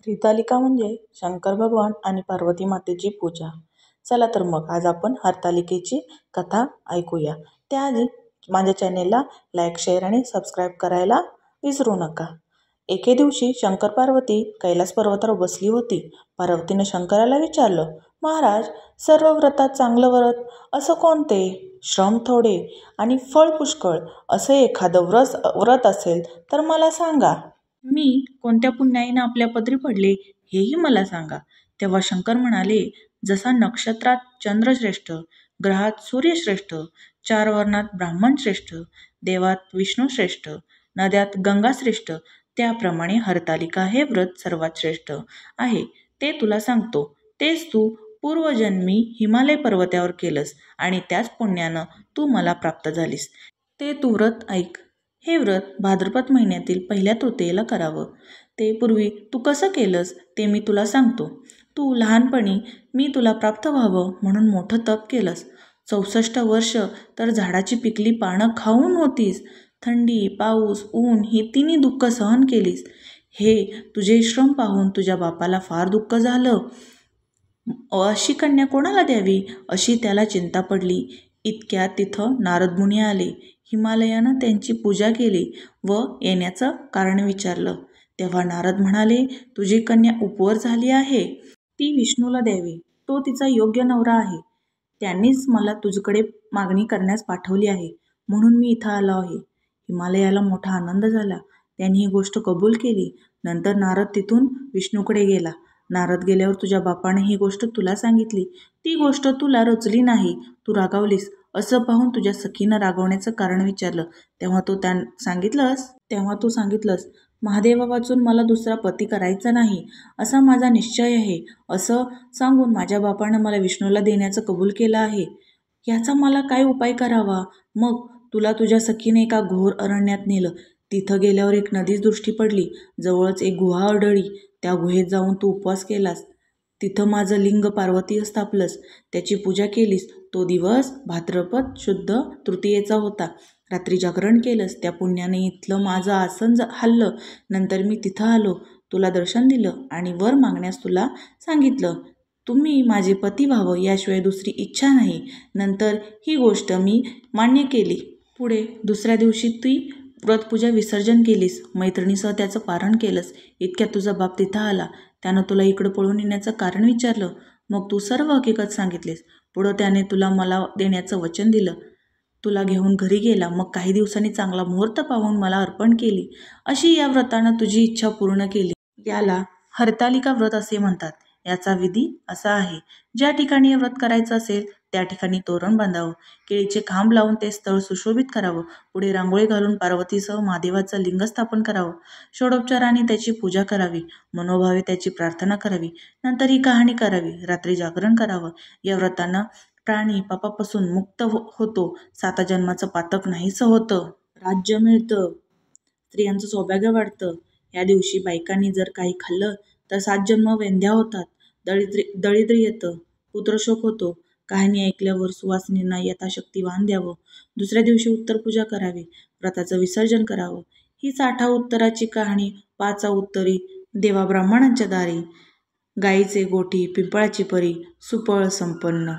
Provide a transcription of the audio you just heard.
हरतालिका म्हणजे शंकर भगवान आणि पार्वती मातेची पूजा. चला तर मग आज आपण हरतालिकेची कथा ऐकूया. त्याआधी माझ्या चॅनेलला लाईक, शेअर आणि सबस्क्राईब करायला विसरू नका. एके दिवशी शंकर पार्वती कैलास पर्वतावर बसली होती. पार्वतीनं शंकराला विचारलं, महाराज, सर्व व्रतात चांगलं व्रत असं कोणते? श्रम थोडे आणि फळ पुष्कळ असं एखादं व्रत असेल तर मला सांगा. मी कोणत्या पुण्याईनं आपल्या पदरी पडले हेही मला सांगा. तेव्हा शंकर म्हणाले, जसा नक्षत्रात चंद्र श्रेष्ठ, ग्रहात सूर्य श्रेष्ठ, 4 वर्णात ब्राह्मण श्रेष्ठ, देवात विष्णू श्रेष्ठ, नद्यात गंगा श्रेष्ठ, त्याप्रमाणे हरतालिका हे व्रत सर्वात श्रेष्ठ आहे. ते तुला सांगतो. तेच तू पूर्वजन्मी हिमालय पर्वतावर केलंस आणि त्याच पुण्यानं तू मला प्राप्त झालीस. ते तू व्रत ऐक. हे व्रत भाद्रपद महिन्यातील पहिल्या तृतीयेला करावं. ते पूर्वी तू कसं केलंस ते मी तुला सांगतो. तू लहानपणी मी तुला प्राप्त व्हावं म्हणून मोठं तप केलंस. 64 वर्ष तर झाडाची पिकली पानं खाऊन होतीस. थंडी, पाऊस, ऊन ही तिन्ही दुःख सहन केलीस. हे तुझे श्रम पाहून तुझ्या बापाला फार दुःख झालं. अशी कन्या कोणाला द्यावी अशी त्याला चिंता पडली. इतक्यात तिथं नारद मुनी आले. हिमालयानं त्यांची पूजा केली व येण्याचं कारण विचारलं. तेव्हा नारद म्हणाले, तुझी कन्या उपवर झाली आहे. ती विष्णूला द्यावी. तो तिचा योग्य नवरा आहे. त्यांनीच मला तुझ्याकडे मागणी करण्यास पाठवली आहे. म्हणून मी इथं आलो आहे. हिमालयाला मोठा आनंद झाला. त्यांनी ही गोष्ट कबूल केली. नंतर नारद तिथून विष्णूकडे गेला. नारद गेल्यावर तुझ्या बापाने ही गोष्ट तुला सांगितली. ती गोष्ट तुला रुचली नाही. तू रागावलीस. असं पाहून तुझ्या सखीनं रागवण्याचं कारण विचारलं. तेव्हा तू सांगितलंस, महादेवा वाचून मला दुसरा पती करायचा नाही असा माझा निश्चय आहे. असं सांगून माझ्या बापानं मला विष्णूला देण्याचं कबूल केलं आहे. याचा मला काय उपाय करावा? मग तुला तुझ्या सखीने एका घोर अरण्यात नेलं. तिथं गेल्यावर एक नदीच दृष्टी पडली. जवळच एक गुहा आढळली. त्या गुहेत जाऊन तू उपवास केलास. तिथं माझं लिंग पार्वती स्थापलंस. त्याची पूजा केलीस. तो दिवस भाद्रपद शुद्ध तृतीयेचा होता. रात्री जागरण केलंस. त्या पुण्याने इथलं माझं आसन हललं. नंतर मी तिथं आलो. तुला दर्शन दिलं आणि वर मागण्यास तुला सांगितलं. तुम्ही माझे पती व्हावं याशिवाय दुसरी इच्छा नाही. नंतर ही गोष्ट मी मान्य केली. पुढे दुसऱ्या दिवशी ती व्रतपूजा विसर्जन केलीस. मैत्रिणीसह त्याचं पारण केलंस. इतक्यात तुझा बाप तिथं आला. त्यानं तुला इकडं पळून येण्याचं कारण विचारलं. मग तू सर्व हकीकत सांगितलीस. पुढं त्याने तुला मला देण्याचं वचन दिलं. तुला घेऊन घरी गेला. मग काही दिवसांनी चांगला मुहूर्त पाहून मला अर्पण केली. अशी या व्रतानं तुझी इच्छा पूर्ण केली. याला हरतालिका व्रत असे म्हणतात. याचा विधी असा आहे, ज्या ठिकाणी हे व्रत करायचं असेल त्या ठिकाणी तोरण बांधावं. केळीचे खांब लावून ते स्थळ सुशोभित करावं. पुढे रांगोळी घालून पार्वतीसह महादेवाचं लिंग स्थापन करावं. षोडोपचाराने त्याची पूजा करावी. मनोभावे त्याची प्रार्थना करावी. नंतर ही कहाणी करावी. रात्री जागरण करावं. या व्रतानं प्राणी पापापासून मुक्त होतो. 7 जन्माचं पातक नाहीसं होतं. राज्य मिळतं. स्त्रियांचं सौभाग्य वाढतं. या दिवशी बायकांनी जर काही खाल्लं तर 7 जन्म वेंध्या होतात. दरिद्र येतं. पुत्रशोक होतो. कहाणी ऐकल्यावर सुवासिनींना यथाशक्ती वाण द्यावं. दुसऱ्या दिवशी उत्तर पूजा करावी. व्रताचं विसर्जन करावं. हीच 8 उत्तराची कहाणी. 5 उत्तरी देवा ब्राह्मणांच्या दारी. गाईचे गोठी पिंपळाची परी सुफळ संपन्न.